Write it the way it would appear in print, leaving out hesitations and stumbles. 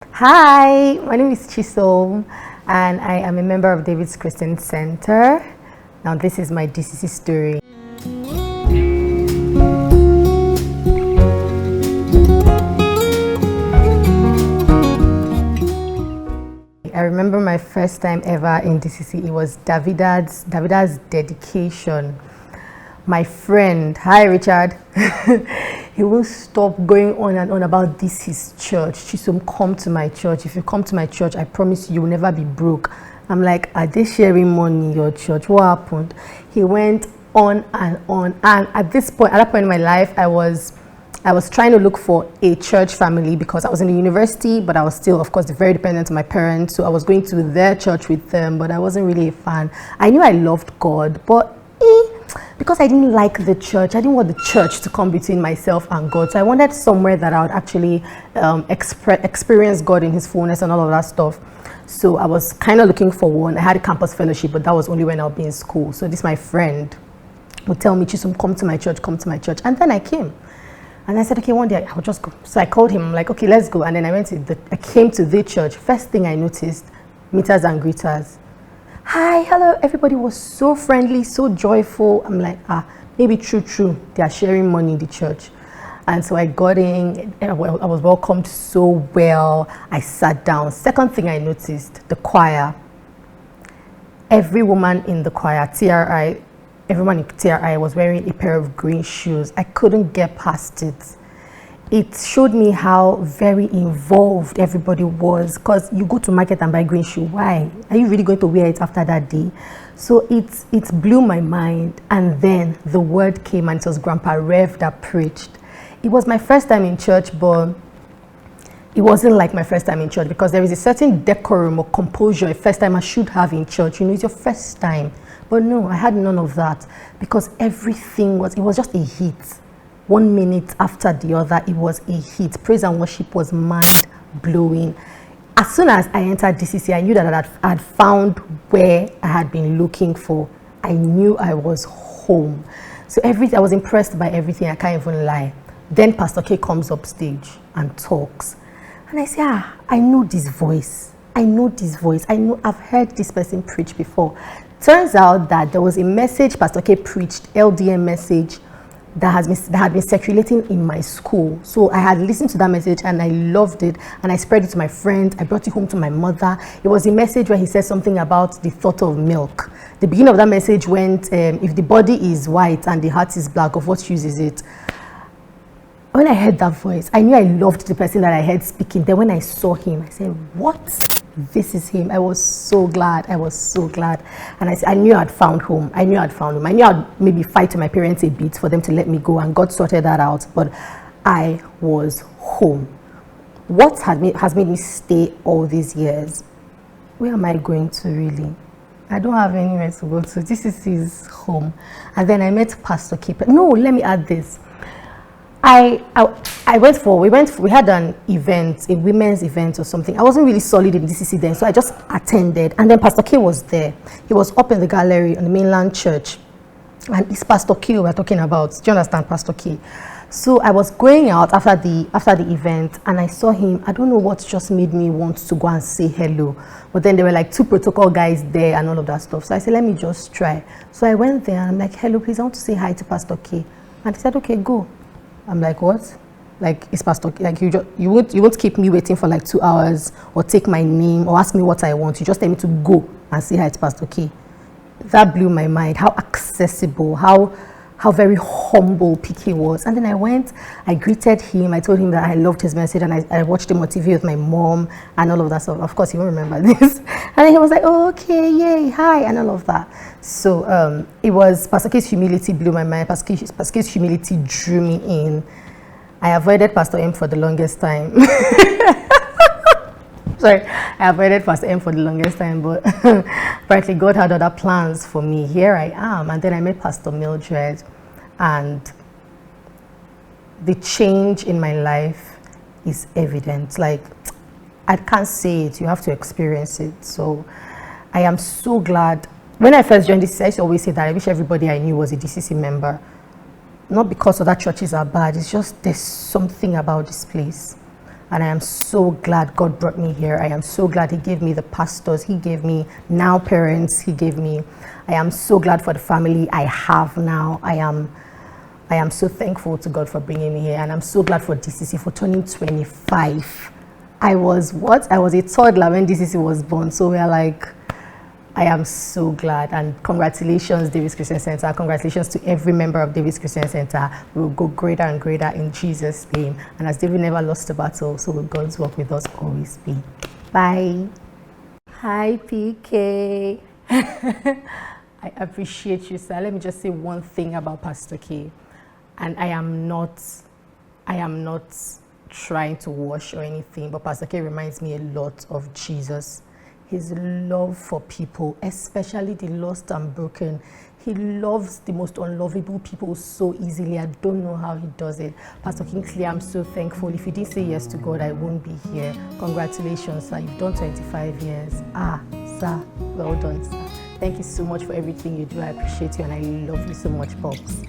Hi, my name is Chisom and I am a member of David's Christian Center. Now this is my DCC story. I remember my first time ever in DCC. It was Davida's dedication. My friend, hi Richard, he won't stop going on and on about this his church. Chisom, come to my church. If you come to my church, I promise you will never be broke. I'm like, are they sharing money in your church? What happened? He went on, and at that point in my life, I was trying to look for a church family because I was in the university, but I was still, of course, very dependent on my parents. So I was going to their church with them, but I wasn't really a fan. I knew I loved God, but because I didn't like the church, I didn't want the church to come between myself and God. So I wanted somewhere that I would actually experience God in his fullness and all of that stuff. So I was kind of looking for one. I had a campus fellowship, but that was only when I would be in school. So this my friend would tell me, Chisom, come to my church, come to my church. And then I came. And I said, okay, one day I'll just go. So I called him, I'm like, okay, let's go. And then I came to the church. First thing I noticed, meeters and greeters. Hi, hello, everybody was so friendly, so joyful. I'm like, maybe true, they are sharing money in the church. And so I got in, I was welcomed so well. I sat down. Second thing I noticed, the choir. Every woman in the choir, everyone in TRI was wearing a pair of green shoes. I couldn't get past it. It showed me how very involved everybody was, because you go to market and buy green shoe. Why? Are you really going to wear it after that day? So it blew my mind. And then the word came, and it was Grandpa Rev that preached. It was my first time in church, but it wasn't like my first time in church, because there is a certain decorum or composure a first timer should have in church. You know, it's your first time. But no, I had none of that, because everything was just a hit. 1 minute after the other, it was a hit. Praise and worship was mind-blowing. As soon as I entered DCC, I knew that I had found where I had been looking for. I knew I was home. So I was impressed by everything, I can't even lie. Then Pastor K comes up stage and talks. And I say, I know this voice. I know this voice. I've heard this person preach before. Turns out that there was a message Pastor K preached, LDM message, that had been circulating in my school. So I had listened to that message and I loved it, and I spread it to my friends. I brought it home to my mother. It was a message where he said something about the thought of milk. The beginning of that message went, if the body is white and the heart is black, of what use is it? When I heard that voice, I knew I loved the person that I heard speaking. Then when I saw him, I said, what? This is him. I was so glad. And I knew I'd found home. I knew I'd maybe fight to my parents a bit for them to let me go, and God sorted that out. But I was home. What has made me stay all these years? Where am I going to really? I don't have anywhere to go to. This is his home. And then I met Pastor Keeper. No, let me add this. We had an event, a women's event or something. I wasn't really solid in DCC then, so I just attended. And then Pastor K was there. He was up in the gallery on the mainland church. And it's Pastor K we're talking about. Do you understand, Pastor K? So I was going out after the event, and I saw him. I don't know what just made me want to go and say hello. But then there were like 2 protocol guys there and all of that stuff. So I said, let me just try. So I went there and I'm like, hello, please, I want to say hi to Pastor K. And he said, okay, go. I'm like, what? Like, it's Pastor K. Like, you won't keep me waiting for like 2 hours or take my name or ask me what I want. You just tell me to go and say hi to Pastor K. That blew my mind. How accessible, how very humble PK was. And then I went, I greeted him. I told him that I loved his message, and I watched him on TV with my mom and all of that stuff. Of course, he won't remember this. And then he was like, oh, okay, yay, hi, and all of that. So it was Pastor K's humility blew my mind. Pastor K's humility drew me in. I avoided Pastor M for the longest time. Sorry, I avoided Pastor M for the longest time, but apparently God had other plans for me. Here I am. And then I met Pastor Mildred, and the change in my life is evident. Like, I can't say it, you have to experience it. So I am so glad. When I first joined DCC, I used to always say that I wish everybody I knew was a DCC member. Not because other churches are bad, it's just there's something about this place. And I am so glad God brought me here. I am so glad He gave me the pastors. He gave me now parents. I am so glad for the family I have now. I am so thankful to God for bringing me here. And I'm so glad for DCC for turning 25. I was a toddler when DCC was born. So we're like, I am so glad, and congratulations, Davis Christian Center. Congratulations to every member of Davis Christian Center. We will go greater and greater in Jesus' name. And as David never lost a battle, so will God's work with us always be. Bye. Hi, PK. I appreciate you, sir. Let me just say one thing about Pastor K. And I am not trying to wash or anything, but Pastor K reminds me a lot of Jesus. His love for people, especially the lost and broken. He loves the most unlovable people so easily. I don't know how he does it. Pastor Kingsley, I'm so thankful. If you didn't say yes to God, I won't be here. Congratulations, sir. You've done 25 years. Sir, well done, sir. Thank you so much for everything you do. I appreciate you and I love you so much, Pops.